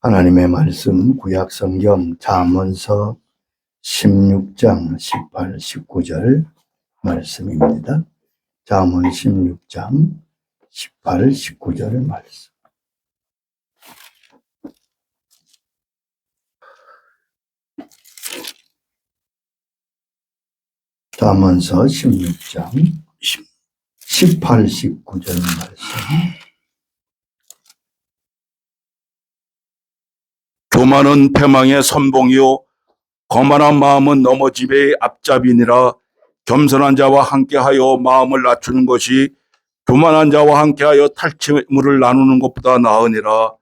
하나님의 말씀 구약 성경 잠언서 16장 18, 19절 말씀입니다. 잠언 16장 18, 19절 말씀. 잠언서 16장 18, 19절 말씀. 교만은 패망의 선봉이요 거만한 마음은 넘어짐의 앞잡이니라. 겸손한 자와 함께하여 마음을 낮추는 것이 교만한 자와 함께하여 탈취물을 나누는 것보다 나으니라.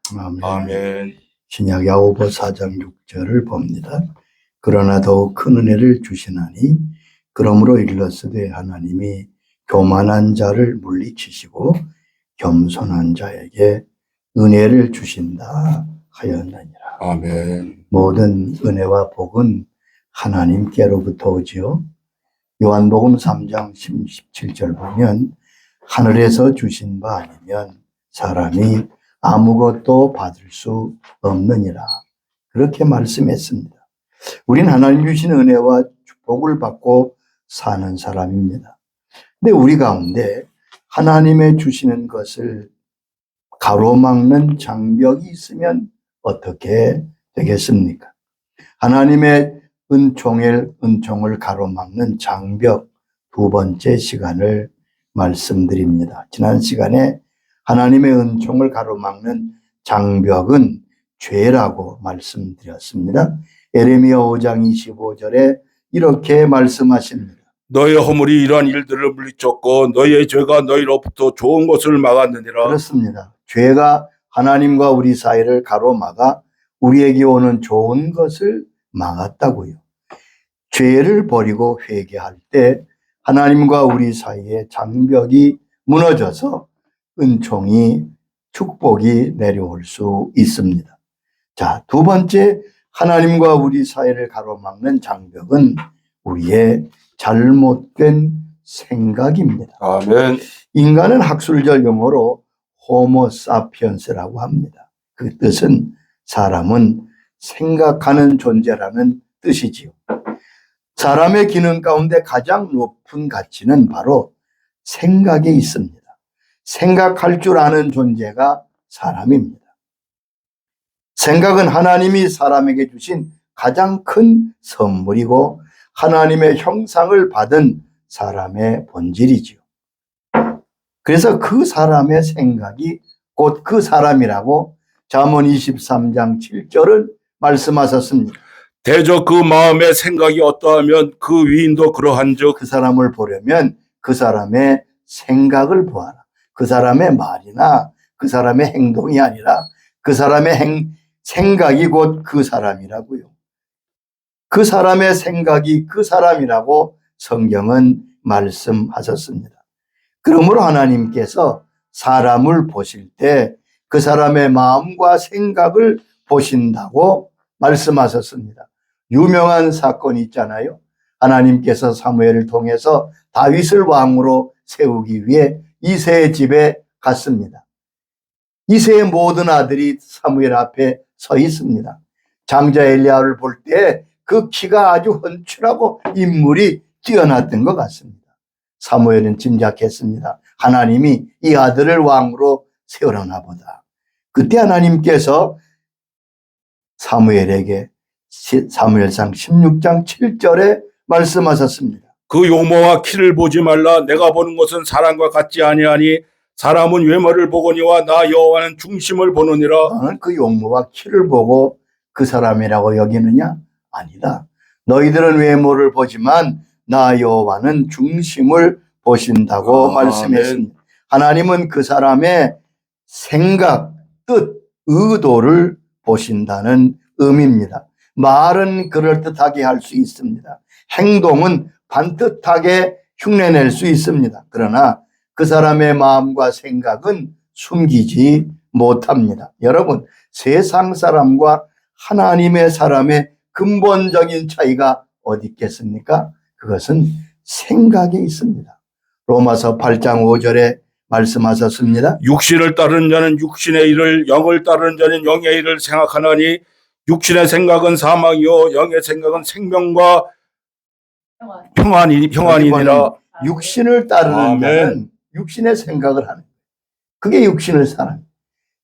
아멘. 신약 야고보 4장 6절을 봅니다. 그러나 더욱 큰 은혜를 주시나니 그러므로 일렀으되 하나님이 교만한 자를 물리치시고 겸손한 자에게 은혜를 주신다 하였느니라. 아멘. 모든 은혜와 복은 하나님께로부터 오지요. 요한복음 3장 17절 보면 하늘에서 주신 바 아니면 사람이 아무것도 받을 수 없느니라. 그렇게 말씀했습니다. 우린 하나님 주신 은혜와 축복을 받고 사는 사람입니다. 근데 우리 가운데 하나님의 주시는 것을 가로막는 장벽이 있으면 어떻게 되겠습니까? 하나님의 은총을 가로막는 장벽 두 번째 시간을 말씀드립니다. 지난 시간에 하나님의 은총을 가로막는 장벽은 죄라고 말씀드렸습니다. 예레미야 5장 25절에 이렇게 말씀하십니다. 너의 허물이 이러한 일들을 물리쳤고 너의 죄가 너희로부터 좋은 것을 막았느니라. 그렇습니다. 죄가 하나님과 우리 사이를 가로막아 우리에게 오는 좋은 것을 막았다고요. 죄를 버리고 회개할 때 하나님과 우리 사이에 장벽이 무너져서 은총이 축복이 내려올 수 있습니다. 자, 두 번째 하나님과 우리 사이를 가로막는 장벽은 우리의 잘못된 생각입니다. 아멘. 인간은 학술적 용어로 호모사피언스라고 합니다. 그 뜻은 사람은 생각하는 존재라는 뜻이지요. 사람의 기능 가운데 가장 높은 가치는 바로 생각에 있습니다. 생각할 줄 아는 존재가 사람입니다. 생각은 하나님이 사람에게 주신 가장 큰 선물이고 하나님의 형상을 받은 사람의 본질이지요. 그래서 그 사람의 생각이 곧 그 사람이라고 잠언 23장 7절은 말씀하셨습니다. 대저 그 마음의 생각이 어떠하면 그 위인도 그러한즉. 그 사람을 보려면 그 사람의 생각을 보아라. 그 사람의 말이나 그 사람의 행동이 아니라 그 사람의 생각이 곧 그 사람이라고요. 그 사람의 생각이 그 사람이라고 성경은 말씀하셨습니다. 그러므로 하나님께서 사람을 보실 때 그 사람의 마음과 생각을 보신다고 말씀하셨습니다. 유명한 사건이 있잖아요. 하나님께서 사무엘을 통해서 다윗을 왕으로 세우기 위해 이새의 집에 갔습니다. 이새의 모든 아들이 사무엘 앞에 서 있습니다. 장자 엘리야를 볼 때 그 키가 아주 헌칠하고 인물이 뛰어났던 것 같습니다. 사무엘은 짐작했습니다. 하나님이 이 아들을 왕으로 세우려나 보다. 그때 하나님께서 사무엘에게 사무엘상 16장 7절에 말씀하셨습니다. 그 용모와 키를 보지 말라. 내가 보는 것은 사람과 같지 아니하니 사람은 외모를 보거니와 나 여호와는 중심을 보느니라. 너는 그 용모와 키를 보고 그 사람이라고 여기느냐? 아니다. 너희들은 외모를 보지만 나 여호와는 중심을 보신다고 말씀했습니다. 하나님은 그 사람의 생각, 뜻, 의도를 보신다는 의미입니다. 말은 그럴듯하게 할 수 있습니다. 행동은 반듯하게 흉내낼 수 있습니다. 그러나 그 사람의 마음과 생각은 숨기지 못합니다. 여러분, 세상 사람과 하나님의 사람의 근본적인 차이가 어디 있겠습니까? 그것은 생각에 있습니다. 로마서 8장 5절에 말씀하셨습니다. 육신을 따르는 자는 육신의 일을, 영을 따르는 자는 영의 일을 생각하나니 육신의 생각은 사망이요 영의 생각은 생명과 평안이니라. 육신을 따르는 아멘. 자는 육신의 생각을 하는 거예요. 그게 육신을 사는.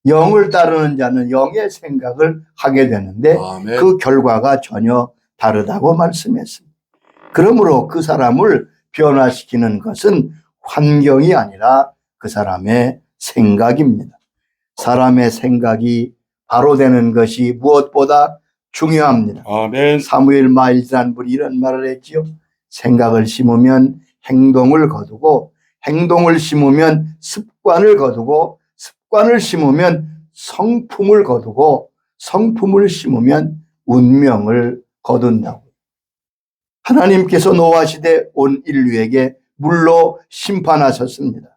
영을 따르는 자는 영의 생각을 하게 되는데 아멘. 그 결과가 전혀 다르다고 말씀했습니다. 그러므로 그 사람을 변화시키는 것은 환경이 아니라 그 사람의 생각입니다. 사람의 생각이 바로 되는 것이 무엇보다 중요합니다. 아멘. 사무엘 마일이라는 분이 이런 말을 했지요. 생각을 심으면 행동을 거두고 행동을 심으면 습관을 거두고 습관을 심으면 성품을 거두고 성품을 심으면 운명을 거둔다고. 하나님께서 노아 시대 온 인류에게 물로 심판하셨습니다.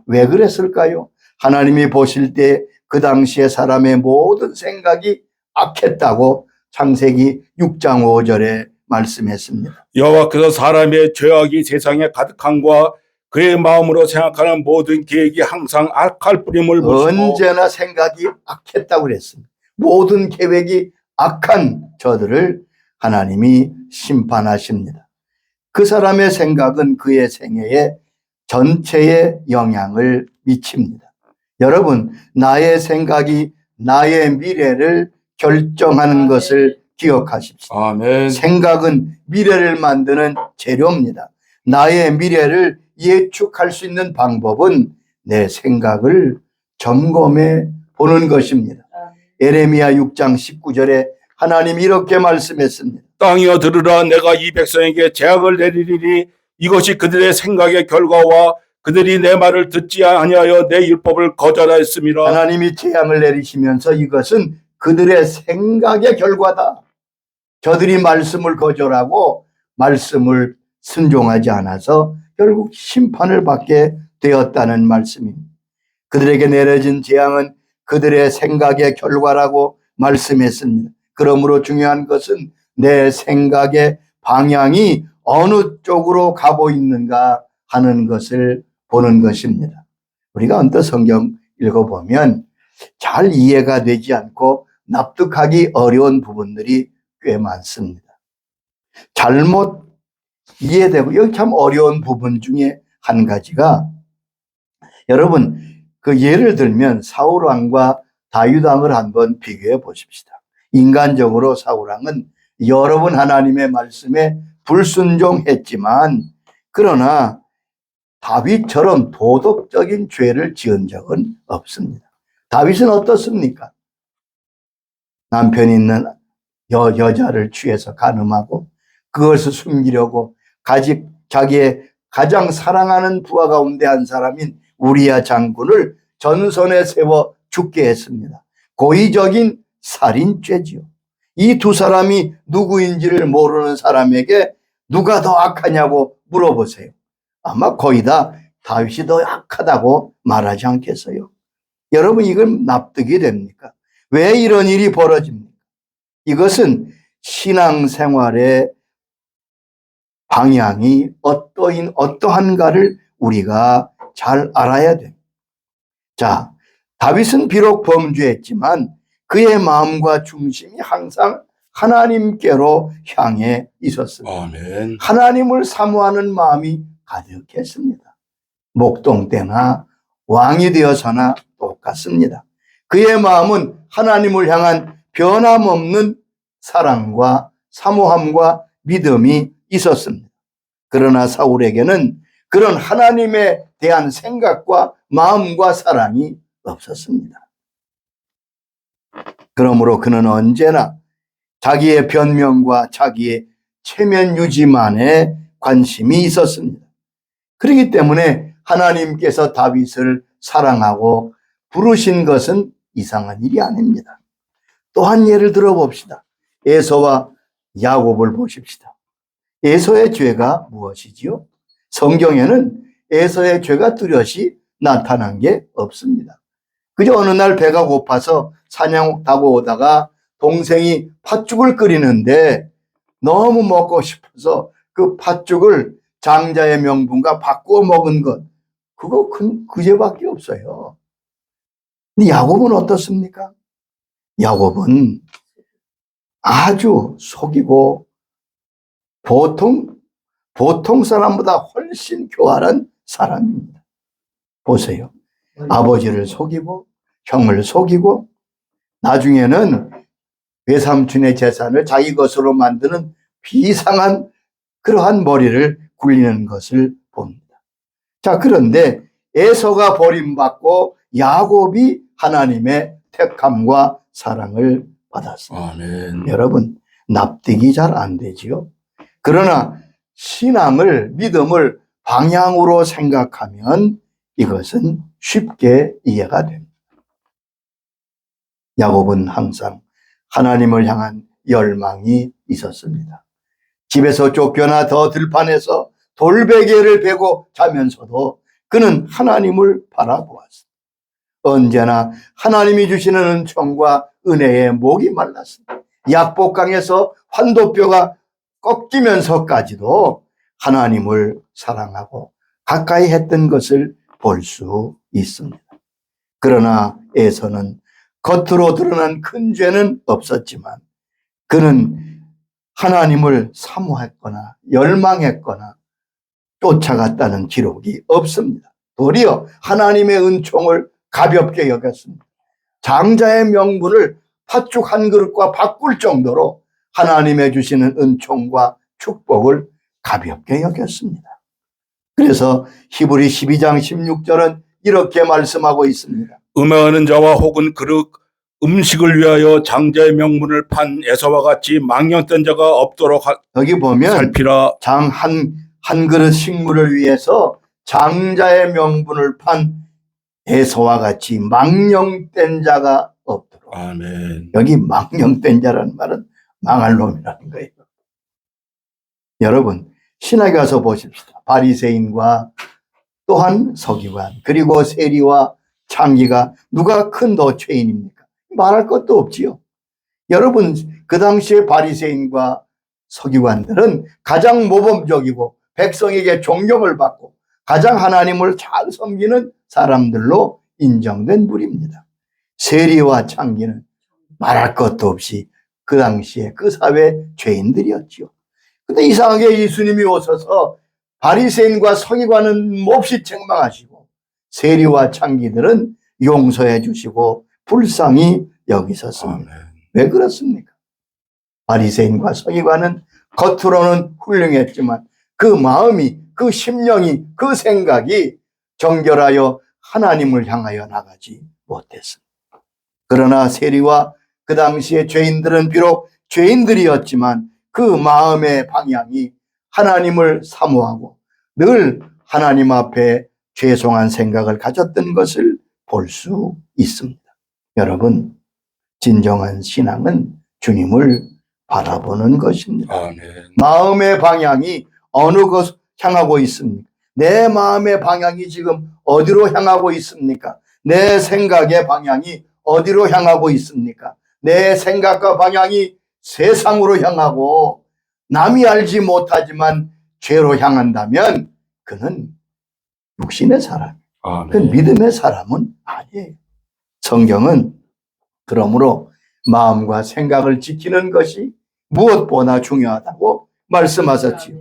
왜 그랬을까요? 하나님이 보실 때 그 당시에 사람의 모든 생각이 악했다고 창세기 6장 5절에 말씀했습니다. 여호와께서 사람의 죄악이 세상에 가득함과 그의 마음으로 생각하는 모든 계획이 항상 악할 뿌림을 보시고 언제나 생각이 악했다고 그랬습니다. 모든 계획이 악한 저들을 하나님이 심판하십니다. 그 사람의 생각은 그의 생애에 전체에 영향을 미칩니다. 여러분, 나의 생각이 나의 미래를 결정하는 것을 기억하십시오. 아멘. 생각은 미래를 만드는 재료입니다. 나의 미래를 예측할 수 있는 방법은 내 생각을 점검해 보는 것입니다. 에레미야 6장 19절에 하나님이 이렇게 말씀했습니다. 땅이여 들으라. 내가 이 백성에게 재앙을 내리리니 이것이 그들의 생각의 결과와 그들이 내 말을 듣지 아니하여 내 율법을 거절하였음이라. 하나님이 재앙을 내리시면서 이것은 그들의 생각의 결과다. 저들이 말씀을 거절하고 말씀을 순종하지 않아서 결국 심판을 받게 되었다는 말씀입니다. 그들에게 내려진 재앙은 그들의 생각의 결과라고 말씀했습니다. 그러므로 중요한 것은 내 생각의 방향이 어느 쪽으로 가고 있는가 하는 것을 보는 것입니다. 우리가 언뜻 성경 읽어보면 잘 이해가 되지 않고 납득하기 어려운 부분들이 꽤 많습니다. 잘못 이해되고 여기 참 어려운 부분 중에 한 가지가 여러분 그 예를 들면 사울왕과 다윗왕을 한번 비교해 보십시다. 인간적으로 사울왕은 여러 번 하나님의 말씀에 불순종했지만 그러나 다윗처럼 도덕적인 죄를 지은 적은 없습니다. 다윗은 어떻습니까? 남편이 있는 여자를 취해서 간음하고 그것을 숨기려고 자기의 가장 사랑하는 부하 가운데 한 사람인 우리야 장군을 전선에 세워 죽게 했습니다. 고의적인 살인죄지요. 이 두 사람이 누구인지를 모르는 사람에게 누가 더 악하냐고 물어보세요. 아마 거의 다 다윗이 더 악하다고 말하지 않겠어요? 여러분 이건 납득이 됩니까? 왜 이런 일이 벌어집니까? 이것은 신앙생활의 방향이 어떠한가를 우리가 잘 알아야 됩니다. 자, 다윗은 비록 범죄했지만 그의 마음과 중심이 항상 하나님께로 향해 있었습니다. 아멘. 하나님을 사모하는 마음이 가득했습니다. 목동 때나 왕이 되어서나 똑같습니다. 그의 마음은 하나님을 향한 변함없는 사랑과 사모함과 믿음이 있었습니다. 그러나 사울에게는 그런 하나님에 대한 생각과 마음과 사랑이 없었습니다. 그러므로 그는 언제나 자기의 변명과 자기의 체면 유지만에 관심이 있었습니다. 그렇기 때문에 하나님께서 다윗을 사랑하고 부르신 것은 이상한 일이 아닙니다. 또 한 예를 들어봅시다. 에서와 야곱을 보십시다. 에서의 죄가 무엇이지요? 성경에는 에서의 죄가 뚜렷이 나타난 게 없습니다. 그저 어느 날 배가 고파서 사냥 타고 오다가 동생이 팥죽을 끓이는데 너무 먹고 싶어서 그 팥죽을 장자의 명분과 바꾸어 먹은 것, 그거 그제밖에 없어요. 근데 야곱은 어떻습니까? 야곱은 아주 속이고 보통 사람보다 훨씬 교활한 사람입니다. 보세요. 아버지를 속이고 형을 속이고 나중에는 외삼촌의 재산을 자기 것으로 만드는 비상한 그러한 머리를 굴리는 것을 봅니다. 자, 그런데 에서가 버림받고 야곱이 하나님의 택함과 사랑을 받았습니다. 아멘. 여러분, 납득이 잘 안 되지요. 그러나 신앙을, 믿음을 방향으로 생각하면 이것은 쉽게 이해가 됩니다. 야곱은 항상 하나님을 향한 열망이 있었습니다. 집에서 쫓겨나 더 들판에서 돌베개를 베고 자면서도 그는 하나님을 바라보았습니다. 언제나 하나님이 주시는 은총과 은혜에 목이 말랐습니다. 약복강에서 환도뼈가 꺾이면서까지도 하나님을 사랑하고 가까이 했던 것을 볼 수 있습니다. 그러나 에서는 겉으로 드러난 큰 죄는 없었지만 그는 하나님을 사모했거나 열망했거나 쫓아갔다는 기록이 없습니다. 도리어 하나님의 은총을 가볍게 여겼습니다. 장자의 명분을 팥죽 한 그릇과 바꿀 정도로 하나님의 주시는 은총과 축복을 가볍게 여겼습니다. 그래서 히브리 12장 16절은 이렇게 말씀하고 있습니다. 음행하는 자와 혹은 그릇 음식을 위하여 장자의 명분을 판 에서와 같이 망령된 자가 없도록 여기 보면 살피라. 장 한 그릇 식물을 위해서 장자의 명분을 판 에서와 같이 망령된 자가 없도록. 아멘. 여기 망령된 자라는 말은 망할 놈이라는 거예요. 여러분, 신학에 가서 보십시다. 바리새인과 또한 서기관 그리고 세리와 창기가 누가 큰 더 죄인입니까? 말할 것도 없지요. 여러분, 그 당시에 바리새인과 서기관들은 가장 모범적이고 백성에게 존경을 받고 가장 하나님을 잘 섬기는 사람들로 인정된 무리입니다. 세리와 창기는 말할 것도 없이 그 당시에 그 사회 죄인들이었지요. 근데 이상하게 예수님이 오셔서 바리새인과 서기관은 몹시 책망하시고 세리와 창기들은 용서해 주시고 불쌍히 여기셨습니다. 아멘. 왜 그렇습니까? 바리새인과 서기관은 겉으로는 훌륭했지만 그 마음이, 그 심령이, 그 생각이 정결하여 하나님을 향하여 나가지 못했습니다. 그러나 세리와 그 당시의 죄인들은 비록 죄인들이었지만 그 마음의 방향이 하나님을 사모하고 늘 하나님 앞에 죄송한 생각을 가졌던 것을 볼 수 있습니다. 여러분, 진정한 신앙은 주님을 바라보는 것입니다. 아멘. 마음의 방향이 어느 곳 향하고 있습니까? 내 마음의 방향이 지금 어디로 향하고 있습니까? 내 생각의 방향이 어디로 향하고 있습니까? 내 생각과 방향이 세상으로 향하고 남이 알지 못하지만 죄로 향한다면 그는 육신의 사람, 그 아멘. 믿음의 사람은 아니에요. 성경은 그러므로 마음과 생각을 지키는 것이 무엇보다 중요하다고 말씀하셨지요.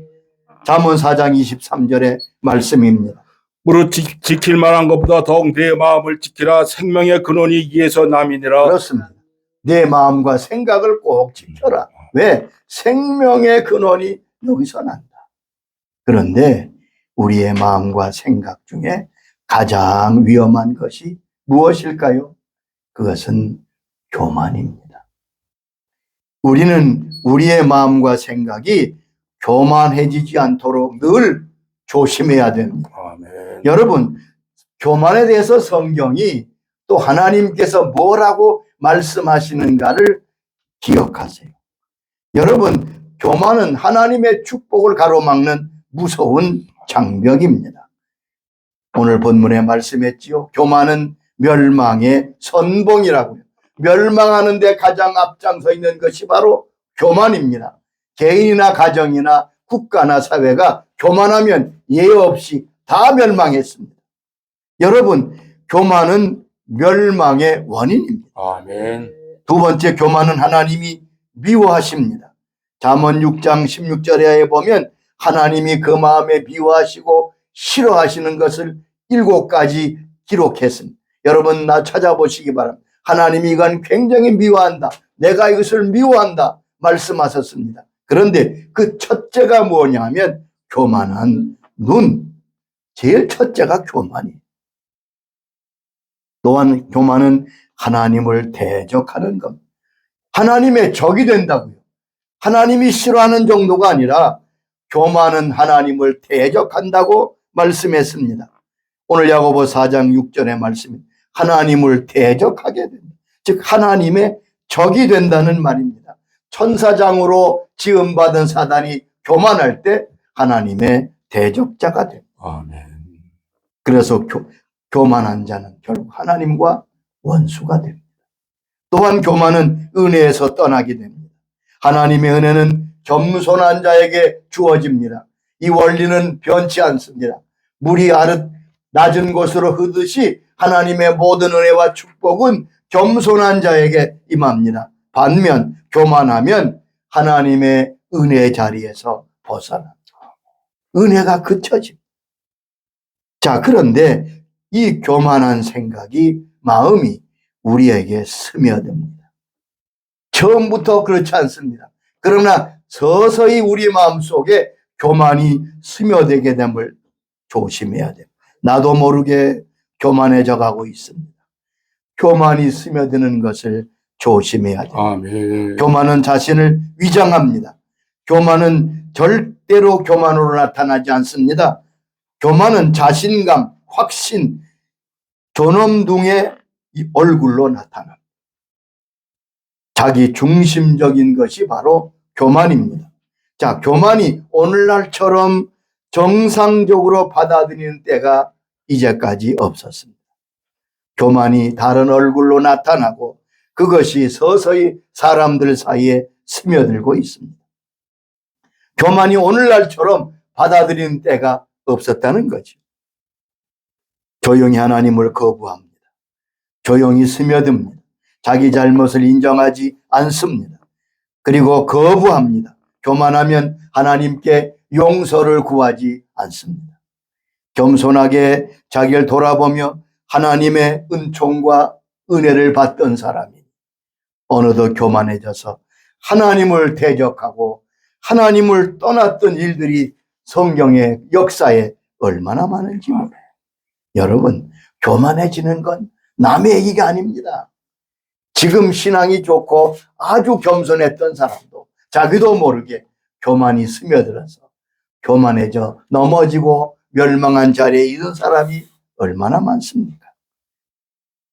잠언 4장 23절의 말씀입니다. 무릇 지킬 만한 것보다 더욱 내 마음을 지키라. 생명의 근원이 이에서 남이니라. 그렇습니다. 내 마음과 생각을 꼭 지켜라. 왜? 생명의 근원이 여기서 난다. 그런데 우리의 마음과 생각 중에 가장 위험한 것이 무엇일까요? 그것은 교만입니다. 우리는 우리의 마음과 생각이 교만해지지 않도록 늘 조심해야 됩니다. 아멘. 여러분, 교만에 대해서 성경이 또 하나님께서 뭐라고 말씀하시는가를 기억하세요. 여러분, 교만은 하나님의 축복을 가로막는 무서운 장벽입니다. 오늘 본문에 말씀했지요. 교만은 멸망의 선봉이라고요. 멸망하는 데 가장 앞장서 있는 것이 바로 교만입니다. 개인이나 가정이나 국가나 사회가 교만하면 예외 없이 다 멸망했습니다. 여러분, 교만은 멸망의 원인입니다. 아멘. 두 번째, 교만은 하나님이 미워하십니다. 잠언 6장 16절에 보면 하나님이 그 마음에 미워하시고 싫어하시는 것을 7가지 기록했습니다. 여러분, 나 찾아보시기 바랍니다. 하나님이 이건 굉장히 미워한다, 내가 이것을 미워한다 말씀하셨습니다. 그런데 그 첫째가 뭐냐면 교만한 눈. 제일 첫째가 교만이에요. 또한 교만은 하나님을 대적하는 것. 하나님의 적이 된다고요. 하나님이 싫어하는 정도가 아니라 교만은 하나님을 대적한다고 말씀했습니다. 오늘 야고보 4장 6절의 말씀입니다. 하나님을 대적하게 됩니다. 즉 하나님의 적이 된다는 말입니다. 천사장으로 지음받은 사단이 교만할 때 하나님의 대적자가 됩니다. 아멘. 그래서 교만한 자는 결국 하나님과 원수가 됩니다. 또한 교만은 은혜에서 떠나게 됩니다. 하나님의 은혜는 겸손한 자에게 주어집니다. 이 원리는 변치 않습니다. 물이 낮은 곳으로 흐르듯이 하나님의 모든 은혜와 축복은 겸손한 자에게 임합니다. 반면 교만하면 하나님의 은혜의 자리에서 벗어납니다. 은혜가 그쳐집니다. 자, 그런데 이 교만한 생각이, 마음이 우리에게 스며듭니다. 처음부터 그렇지 않습니다. 그러나 서서히 우리 마음속에 교만이 스며들게 됨을 조심해야 됩니다. 나도 모르게 교만해져 가고 있습니다. 교만이 스며드는 것을 조심해야 됩니다. 아멘. 교만은 자신을 위장합니다. 교만은 절대로 교만으로 나타나지 않습니다. 교만은 자신감, 확신, 존엄둥의 얼굴로 나타납니다. 자기 중심적인 것이 바로 교만입니다. 자, 교만이 오늘날처럼 정상적으로 받아들이는 때가 이제까지 없었습니다. 교만이 다른 얼굴로 나타나고 그것이 서서히 사람들 사이에 스며들고 있습니다. 교만이 오늘날처럼 받아들이는 때가 없었다는 거죠. 조용히 하나님을 거부합니다. 조용히 스며듭니다. 자기 잘못을 인정하지 않습니다. 그리고 거부합니다. 교만하면 하나님께 용서를 구하지 않습니다. 겸손하게 자기를 돌아보며 하나님의 은총과 은혜를 받던 사람이 어느덧 교만해져서 하나님을 대적하고 하나님을 떠났던 일들이 성경의 역사에 얼마나 많은지 몰라요. 여러분, 교만해지는 건 남의 얘기가 아닙니다. 지금 신앙이 좋고 아주 겸손했던 사람도 자기도 모르게 교만이 스며들어서 교만해져 넘어지고 멸망한 자리에 있는 사람이 얼마나 많습니까?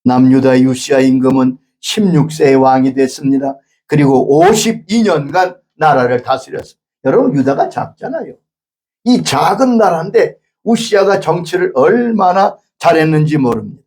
남유다 요시야 임금은 16세의 왕이 됐습니다. 그리고 52년간 나라를 다스렸습니다. 여러분, 유다가 작잖아요. 이 작은 나라인데 우시야가 정치를 얼마나 잘했는지 모릅니다.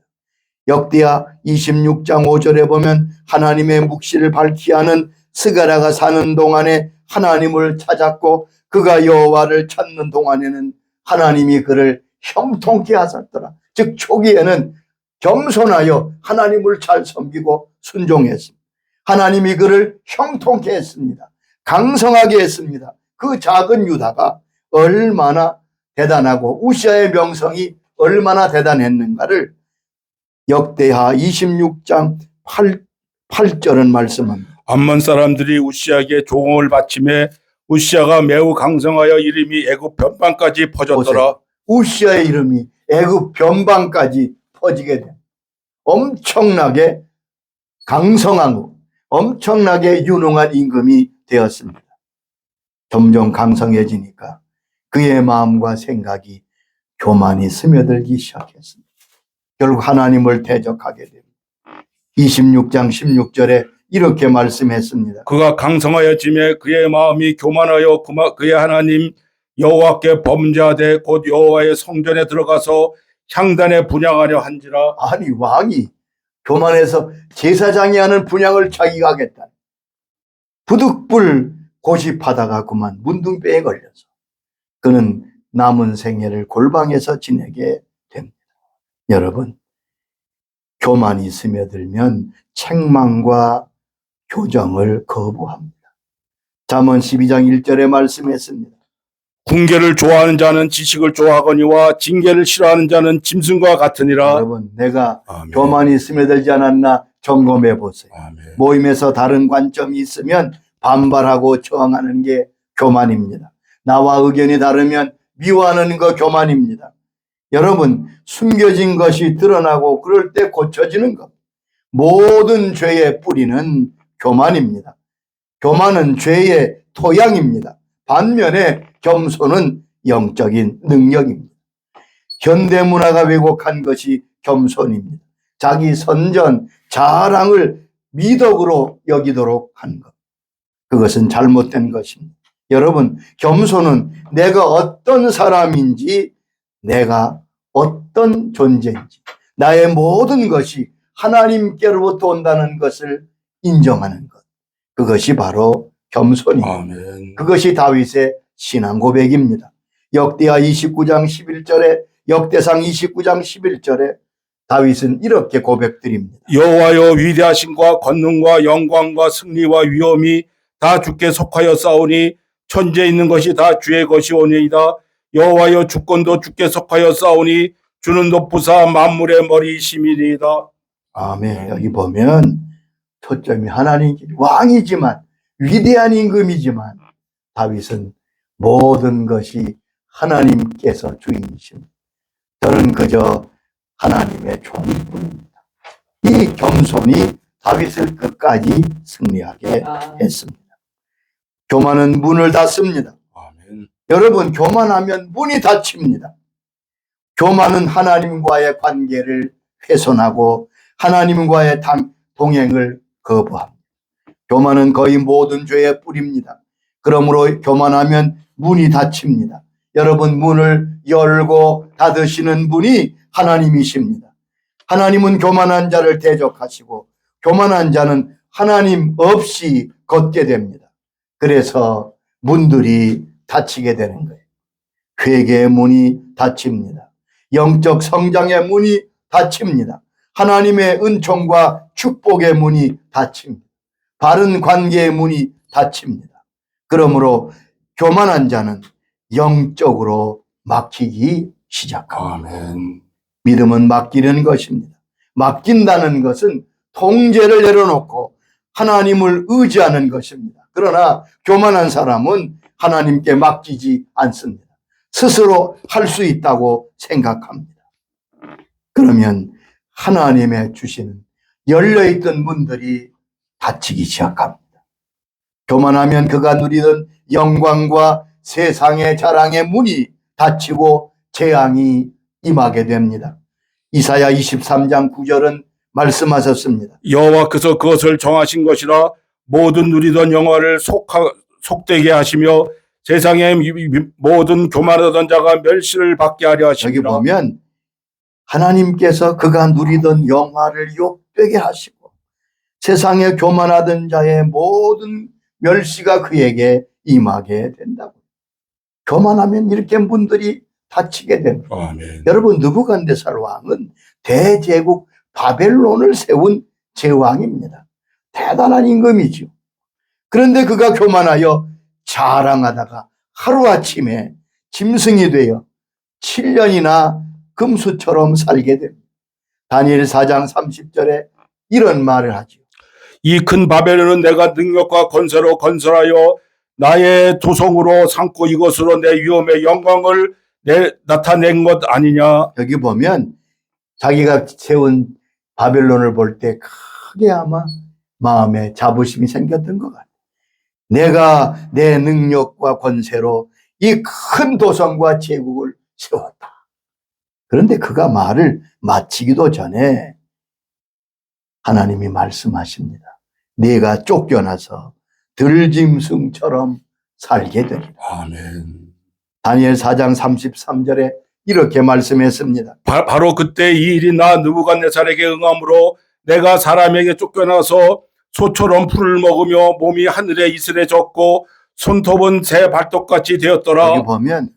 역대하 26장 5절에 보면 하나님의 묵시를 밝히 하는 스가랴가 사는 동안에 하나님을 찾았고 그가 여호와를 찾는 동안에는 하나님이 그를 형통케 하셨더라. 즉 초기에는 겸손하여 하나님을 잘 섬기고 순종했습니다. 하나님이 그를 형통케 했습니다. 강성하게 했습니다. 그 작은 유다가 얼마나 대단하고 우시아의 명성이 얼마나 대단했는가를 역대하 26장 8절은 말씀합니다. 암몬 사람들이 우시아에게 조공을 바치매 우시아가 매우 강성하여 이름이 애굽 변방까지 퍼졌더라. 보세요. 우시아의 이름이 애굽 변방까지 퍼지게 된 엄청나게 강성하고 엄청나게 유능한 임금이 되었습니다. 점점 강성해지니까 그의 마음과 생각이 교만이 스며들기 시작했습니다. 결국 하나님을 대적하게 됩니다. 26장 16절에 이렇게 말씀했습니다. 그가 강성하여짐에 그의 마음이 교만하여 그의 하나님 여호와께 범죄하되 곧 여호와의 성전에 들어가서 향단에 분향하려 한지라. 아니, 왕이 교만해서 제사장이 하는 분향을 자기가 하겠다. 부득불 고집하다가 그만 문둥병에 걸려서 그는 남은 생애를 골방에서 지내게 됩니다. 여러분, 교만이 스며들면 책망과 교정을 거부합니다. 잠언 12장 1절에 말씀했습니다. 궁계를 좋아하는 자는 지식을 좋아하거니와 징계를 싫어하는 자는 짐승과 같으니라. 여러분, 내가 아멘. 교만이 스며들지 않았나 점검해 보세요. 아멘. 모임에서 다른 관점이 있으면 반발하고 저항하는 게 교만입니다. 나와 의견이 다르면 미워하는 거 교만입니다. 여러분, 숨겨진 것이 드러나고 그럴 때 고쳐지는 것. 모든 죄의 뿌리는 교만입니다. 교만은 죄의 토양입니다. 반면에 겸손은 영적인 능력입니다. 현대 문화가 왜곡한 것이 겸손입니다. 자기 선전, 자랑을 미덕으로 여기도록 한 것. 그것은 잘못된 것입니다. 여러분, 겸손은 내가 어떤 사람인지, 내가 어떤 존재인지, 나의 모든 것이 하나님께로부터 온다는 것을 인정하는 것. 그것이 바로 겸손입니다. 아멘. 그것이 다윗의 신앙 고백입니다. 역대하 29장 11절에, 역대상 29장 11절에 다윗은 이렇게 고백드립니다. 여호와여, 위대하심과 권능과 영광과 승리와 위엄이 다 주께 속하여 싸우니 천지에 있는 것이 다 주의 것이오니이다. 여호와여, 주권도 주께 속하여 싸우니 주는 높으사 만물의 머리이심이니이다. 아멘. 여기 보면 초점이 하나님, 왕이지만, 위대한 임금이지만 다윗은 모든 것이 하나님께서 주인이십니다. 저는 그저 하나님의 종뿐입니다. 이 겸손이 다윗을 끝까지 승리하게 했습니다. 교만은 문을 닫습니다. 아멘. 여러분, 교만하면 문이 닫힙니다. 교만은 하나님과의 관계를 훼손하고 하나님과의 동행을 거부합니다. 교만은 거의 모든 죄의 뿌리입니다. 그러므로 교만하면 문이 닫힙니다. 여러분, 문을 열고 닫으시는 분이 하나님이십니다. 하나님은 교만한 자를 대적하시고 교만한 자는 하나님 없이 걷게 됩니다. 그래서 문들이 닫히게 되는 거예요. 회개의 문이 닫힙니다. 영적 성장의 문이 닫힙니다. 하나님의 은총과 축복의 문이 닫힙니다. 바른 관계의 문이 닫힙니다. 그러므로 교만한 자는 영적으로 막히기 시작합니다. 아멘. 믿음은 맡기는 것입니다. 맡긴다는 것은 통제를 내려놓고 하나님을 의지하는 것입니다. 그러나 교만한 사람은 하나님께 맡기지 않습니다. 스스로 할 수 있다고 생각합니다. 그러면 하나님의 주시는 열려있던 문들이 닫히기 시작합니다. 교만하면 그가 누리던 영광과 세상의 자랑의 문이 닫히고 재앙이 임하게 됩니다. 이사야 23장 9절은 말씀하셨습니다. 여호와께서 그것을 정하신 것이라 모든 누리던 영화를 속되게 하시며 세상의 모든 교만하던 자가 멸시를 받게 하려 여기 하시니라. 보면 하나님께서 그가 누리던 영화를 욕되게 하시고 세상에 교만하던 자의 모든 멸시가 그에게 임하게 된다고. 교만하면 이렇게 문들이 닫히게 됩니다. 아멘. 여러분, 느부갓네살 왕은 대제국 바벨론을 세운 제왕입니다. 대단한 임금이죠. 그런데 그가 교만하여 자랑하다가 하루아침에 짐승이 되어 7년이나 금수처럼 살게 됩니다. 다니엘 4장 30절에 이런 말을 하죠. 이 큰 바벨론은 내가 능력과 권세로 건설하여 나의 도성으로 삼고 이것으로 내 위엄의 영광을 나타낸 것 아니냐. 여기 보면 자기가 세운 바벨론을 볼 때 크게 아마 마음에 자부심이 생겼던 것 같아요. 내가 내 능력과 권세로 이 큰 도성과 제국을 세웠다. 그런데 그가 말을 마치기도 전에 하나님이 말씀하십니다. 네가 쫓겨나서 들짐승처럼 살게 되리라. 아멘. 다니엘 4장 33절에 이렇게 말씀했습니다. 바로 그때 이 일이 나 느부갓네살에게 응함으로 내가 사람에게 쫓겨나서 소처럼 풀을 먹으며 몸이 하늘에 이슬에 젖고 손톱은 새 발톱같이 되었더라. 여기 보면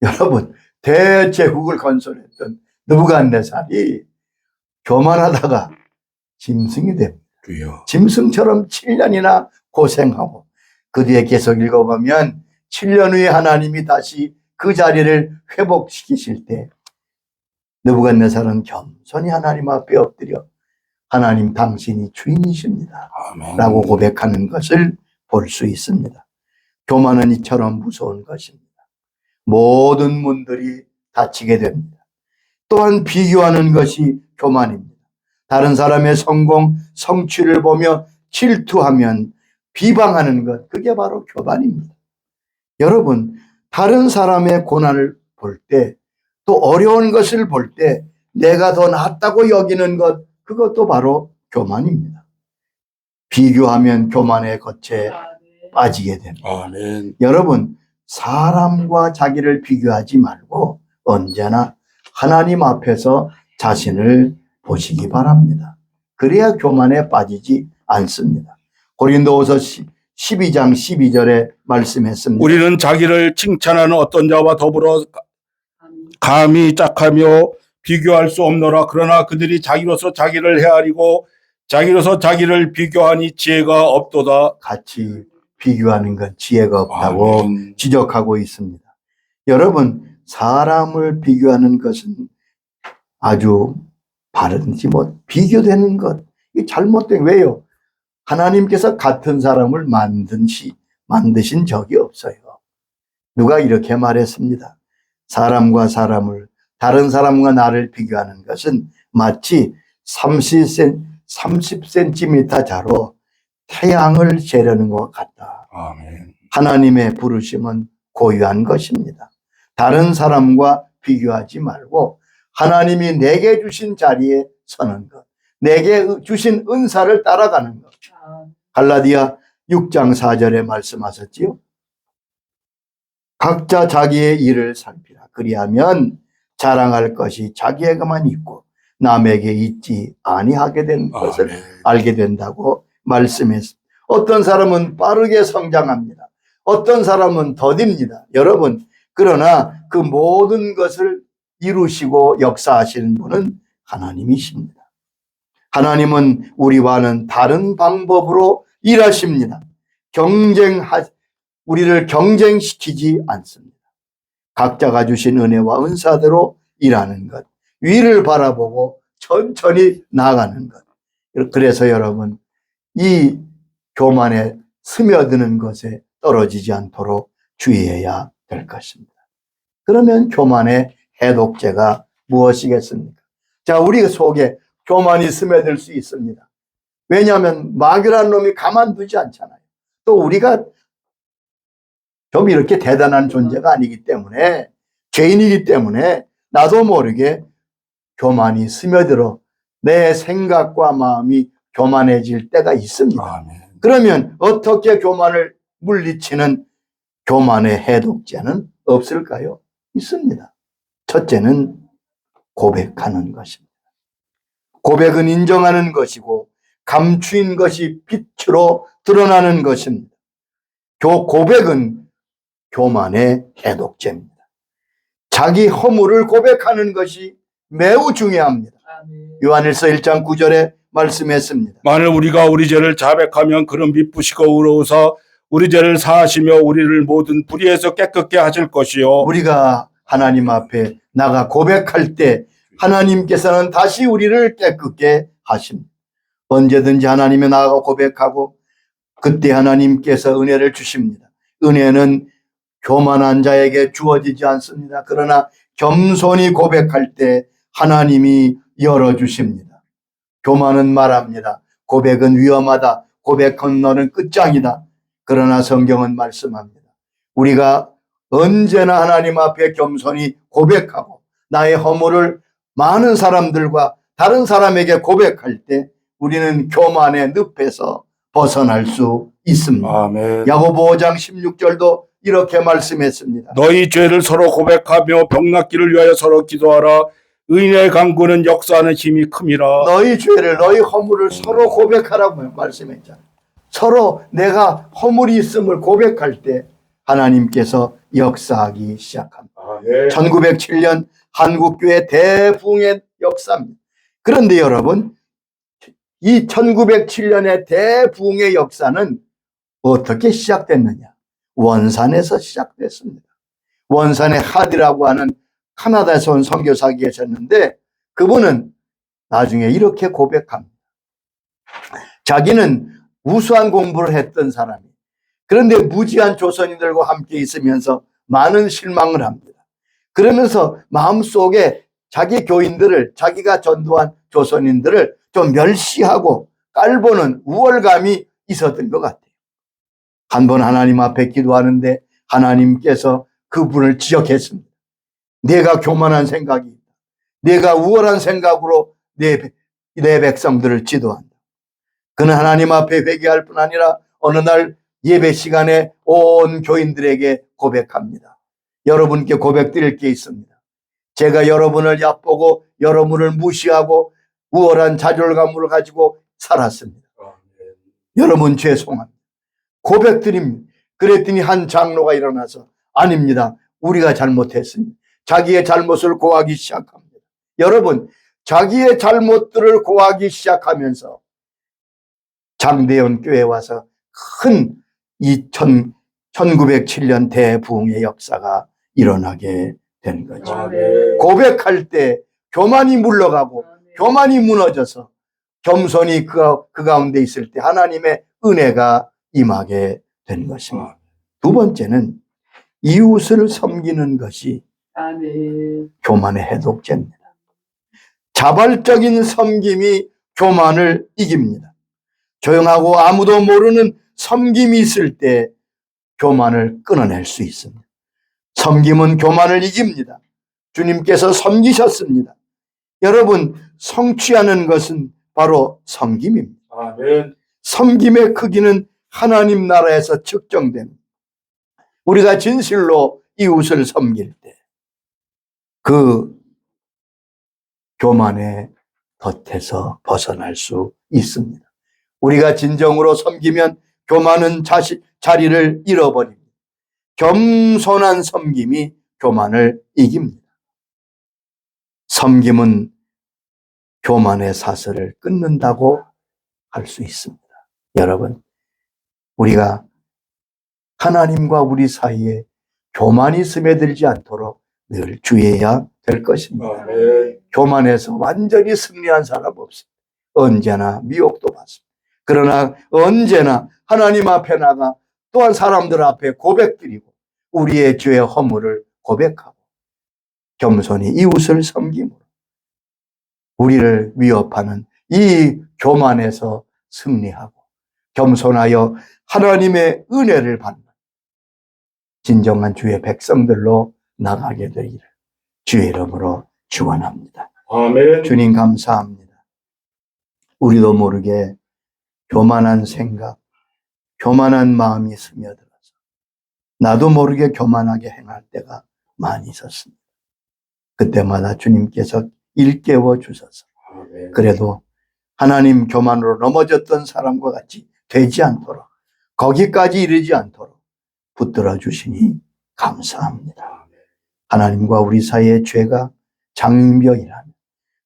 여러분, 대제국을 건설했던 느부갓네살이 교만하다가 짐승이 됩니다. 주여. 짐승처럼 7년이나 고생하고 그 뒤에 계속 읽어보면 7년 후에 하나님이 다시 그 자리를 회복시키실 때 느부갓네살은 겸손히 하나님 앞에 엎드려 하나님 당신이 주인이십니다 아멘. 라고 고백하는 것을 볼 수 있습니다. 교만은 이처럼 무서운 것입니다. 모든 문들이 닫히게 됩니다. 또한 비교하는 것이 교만입니다. 다른 사람의 성공, 성취를 보며 질투하면 비방하는 것, 그게 바로 교만입니다. 여러분, 다른 사람의 고난을 볼 때, 또 어려운 것을 볼 때 내가 더 낫다고 여기는 것, 그것도 바로 교만입니다. 비교하면 교만의 덫에 빠지게 됩니다. 아멘. 여러분, 사람과 자기를 비교하지 말고 언제나 하나님 앞에서 자신을 보시기 바랍니다. 그래야 교만에 빠지지 않습니다. 고린도후서 12장 12절에 말씀했습니다. 우리는 자기를 칭찬하는 어떤 자와 더불어 감히 짝하며 비교할 수 없노라. 그러나 그들이 자기로서 자기를 헤아리고 자기로서 자기를 비교하니 지혜가 없도다. 같이 비교하는 건 지혜가 없다고 아멘. 지적하고 있습니다. 여러분, 사람을 비교하는 것은 아주 바른지 비교되는 것, 이게 잘못된, 왜요? 하나님께서 같은 사람을 만드신 적이 없어요. 누가 이렇게 말했습니다. 사람과 사람을, 다른 사람과 나를 비교하는 것은 마치 30cm 자로 태양을 재려는 것 같다. 아멘. 하나님의 부르심은 고유한 것입니다. 다른 사람과 비교하지 말고 하나님이 내게 주신 자리에 서는 것, 내게 주신 은사를 따라가는 것. 갈라디아 6장 4절에 말씀하셨지요. 각자 자기의 일을 살피라. 그리하면 자랑할 것이 자기에게만 있고 남에게 있지 아니하게 된 것을 아멘. 알게 된다고 말씀했습니다. 어떤 사람은 빠르게 성장합니다. 어떤 사람은 더딥니다. 여러분, 그러나 그 모든 것을 이루시고 역사하시는 분은 하나님이십니다. 하나님은 우리와는 다른 방법으로 일하십니다. 우리를 경쟁시키지 않습니다. 각자가 주신 은혜와 은사대로 일하는 것, 위를 바라보고 천천히 나아가는 것. 그래서 여러분, 이 교만에 스며드는 것에 떨어지지 않도록 주의해야 될 것입니다. 그러면 교만의 해독제가 무엇이겠습니까? 자, 우리 속에 교만이 스며들 수 있습니다. 왜냐하면 마귀라는 놈이 가만두지 않잖아요. 또 우리가 좀 이렇게 대단한 존재가 아니기 때문에, 죄인이기 때문에 나도 모르게 교만이 스며들어 내 생각과 마음이 교만해질 때가 있습니다. 아멘. 그러면 어떻게 교만을 물리치는 교만의 해독제는 없을까요? 있습니다. 첫째는 고백하는 것입니다. 고백은 인정하는 것이고 감추인 것이 빛으로 드러나는 것입니다. 고백은 교만의 해독제입니다. 자기 허물을 고백하는 것이 매우 중요합니다. 요한일서 1장 9절에 말씀했습니다. 만일 우리가 우리 죄를 자백하면 그는 미쁘시고 의로우사 우리 죄를 사하시며 우리를 모든 불의에서 깨끗게 하실 것이요. 우리가 하나님 앞에 나가 고백할 때 하나님께서는 다시 우리를 깨끗게 하십니다. 언제든지 하나님에 나가 고백하고 그때 하나님께서 은혜를 주십니다. 은혜는 교만한 자에게 주어지지 않습니다. 그러나 겸손히 고백할 때 하나님이 열어주십니다. 교만은 말합니다. 고백은 위험하다. 고백한 너는 끝장이다. 그러나 성경은 말씀합니다. 우리가 언제나 하나님 앞에 겸손히 고백하고 나의 허물을 많은 사람들과 다른 사람에게 고백할 때 우리는 교만의 늪에서 벗어날 수 있습니다. 아멘. 야고보 5장 16절도 이렇게 말씀했습니다. 너희 죄를 서로 고백하며 병낫기를 위하여 서로 기도하라. 의인의 강구는 역사하는 힘이 큼이라. 너희 죄를, 너희 허물을 서로 고백하라고 말씀했잖아요. 서로 내가 허물이 있음을 고백할 때 하나님께서 역사하기 시작합니다. 1907년 한국교회 대부흥의 역사입니다. 그런데 여러분, 이 1907년의 대부흥의 역사는 어떻게 시작됐느냐? 원산에서 시작됐습니다. 원산의 하디라고 하는 카나다에서 온 선교사가 계셨는데 그분은 나중에 이렇게 고백합니다. 자기는 우수한 공부를 했던 사람이, 그런데 무지한 조선인들과 함께 있으면서 많은 실망을 합니다. 그러면서 마음속에 자기 교인들을, 자기가 전도한 조선인들을 좀 멸시하고 깔보는 우월감이 있었던 것 같아요. 한 번 하나님 앞에 기도하는데 하나님께서 그분을 지적했습니다. 내가 교만한 생각이 있다. 내가 우월한 생각으로 내 백성들을 지도한다. 그는 하나님 앞에 회개할 뿐 아니라 어느 날 예배 시간에 온 교인들에게 고백합니다. 여러분께 고백드릴 게 있습니다. 제가 여러분을 얕보고 여러분을 무시하고 우월한 자존감을 가지고 살았습니다. 여러분 죄송합니다. 고백드립니다. 그랬더니 한 장로가 일어나서 아닙니다. 우리가 잘못했습니다. 자기의 잘못을 고하기 시작합니다. 여러분, 자기의 잘못들을 고하기 시작하면서 장대현 교회에 와서 큰 1907년 대부흥의 역사가 일어나게 된 거죠. 고백할 때 교만이 물러가고 교만이 무너져서 겸손이 그 가운데 있을 때 하나님의 은혜가 임하게 된 것입니다. 두 번째는 이웃을 섬기는 것이 교만의 해독제입니다. 자발적인 섬김이 교만을 이깁니다. 조용하고 아무도 모르는 섬김이 있을 때 교만을 끊어낼 수 있습니다. 섬김은 교만을 이깁니다. 주님께서 섬기셨습니다. 여러분, 성취하는 것은 바로 섬김입니다. 아멘. 섬김의 크기는 하나님 나라에서 측정됩니다. 우리가 진실로 이웃을 섬길 때 그 교만의 덫에서 벗어날 수 있습니다. 우리가 진정으로 섬기면 교만은 자리를 잃어버립니다. 겸손한 섬김이 교만을 이깁니다. 섬김은 교만의 사슬을 끊는다고 할 수 있습니다. 여러분, 우리가 하나님과 우리 사이에 교만이 스며들지 않도록 늘 주의해야 될 것입니다. 아멘. 교만에서 완전히 승리한 사람 없습니다. 언제나 미혹도 받습니다. 그러나 언제나 하나님 앞에 나가 또한 사람들 앞에 고백드리고 우리의 죄의 허물을 고백하고 겸손히 이웃을 섬김으로 우리를 위협하는 이 교만에서 승리하고 겸손하여 하나님의 은혜를 받는 진정한 주의 백성들로 나가게 되기를 주의 이름으로 축원합니다. 아멘. 주님 감사합니다. 우리도 모르게 교만한 생각, 교만한 마음이 스며들어서 나도 모르게 교만하게 행할 때가 많이 있었습니다. 그때마다 주님께서 일깨워 주셔서 아멘. 그래도 하나님 교만으로 넘어졌던 사람과 같이 되지 않도록 거기까지 이르지 않도록 붙들어 주시니 감사합니다. 하나님과 우리 사이의 죄가 장벽이라면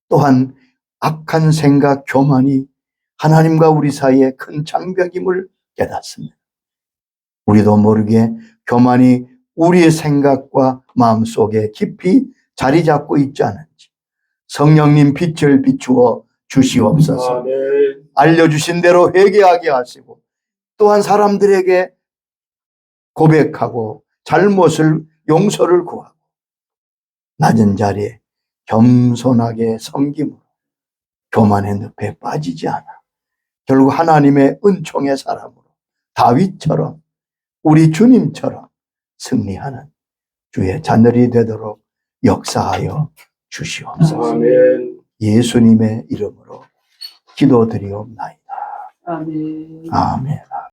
또한 악한 생각, 교만이 하나님과 우리 사이의 큰 장벽임을 깨닫습니다. 우리도 모르게 교만이 우리의 생각과 마음속에 깊이 자리 잡고 있지 않은지 성령님 빛을 비추어 주시옵소서. 아멘. 알려주신 대로 회개하게 하시고 또한 사람들에게 고백하고 잘못을 용서를 구하고 낮은 자리에 겸손하게 섬김으로 교만의 늪에 빠지지 않아 결국 하나님의 은총의 사람으로 다윗처럼 우리 주님처럼 승리하는 주의 자녀이 되도록 역사하여 주시옵소서. 아멘. 예수님의 이름으로 기도드리옵나이다. 아멘. 아멘.